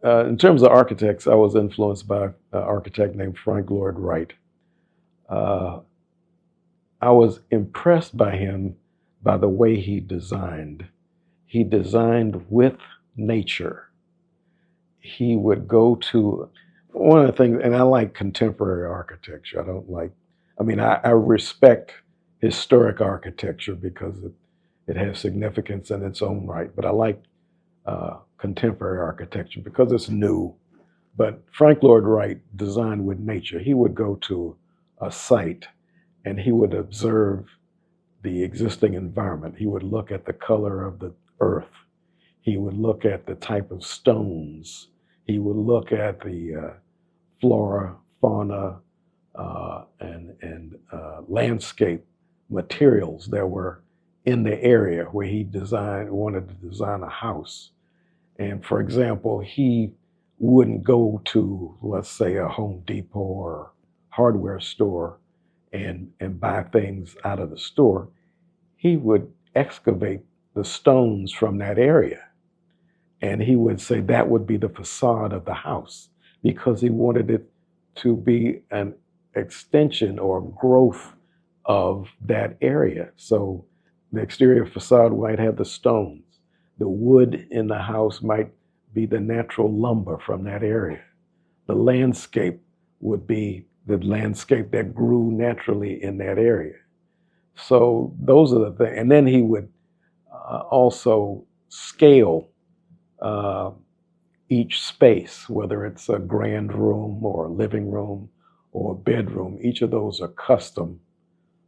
in terms of architects, I was influenced by an architect named Frank Lloyd Wright. Uh, I was impressed by him by the way he designed. He designed with nature. He would go to one of the things, and I like contemporary architecture. I don't like, I respect historic architecture because it has significance in its own right, but I like contemporary architecture because it's new. But Frank Lloyd Wright designed with nature. He would go to a site and he would observe the existing environment. He would look at the color of the earth. He would look at the type of stones. He would look at the flora, fauna, and landscape materials that were in the area where he wanted to design a house. And for example, he wouldn't go to, let's say, a Home Depot or hardware store and buy things out of the store. He would excavate the stones from that area. And he would say that would be the facade of the house because he wanted it to be an extension or growth of that area. So the exterior facade might have the stones. The wood in the house might be the natural lumber from that area. The landscape would be the landscape that grew naturally in that area. So those are the things. And then he would also scale each space, whether it's a grand room or a living room or a bedroom. Each of those are custom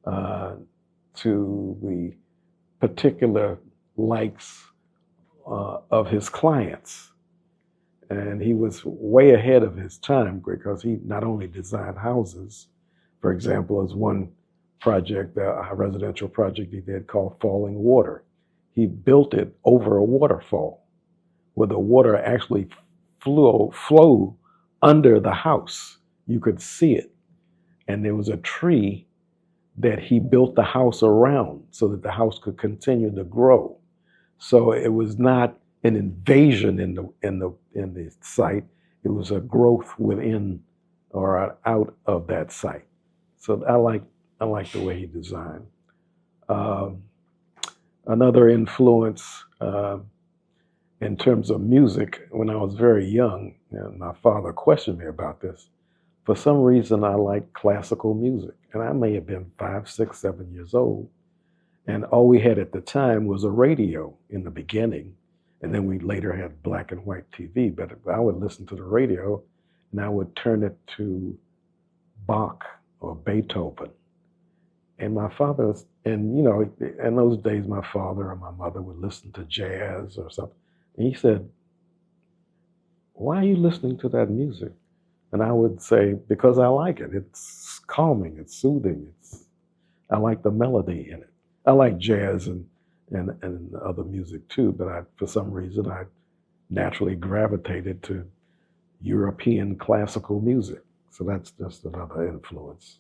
to the particular likes of his clients. And he was way ahead of his time because he not only designed houses, for example, as one project, a residential project he did called Fallingwater. He built it over a waterfall where the water actually flowed under the house. You could see it. And there was a tree that he built the house around so that the house could continue to grow. So it was not an invasion in the site. It was a growth within or out of that site. So I like the way he designed. Another influence in terms of music, when I was very young, and my father questioned me about this, for some reason I liked classical music. And I may have been 5, 6, 7 years old. And all we had at the time was a radio in the beginning. And then we later had black and white TV. But I would listen to the radio and I would turn it to Bach or Beethoven. And my father was, and in those days, my father or my mother would listen to jazz or something. And he said, "Why are you listening to that music?" And I would say, "Because I like it. It's calming, it's soothing, I like the melody in it." I like jazz and other music too, but for some reason, I naturally gravitated to European classical music. So that's just another influence.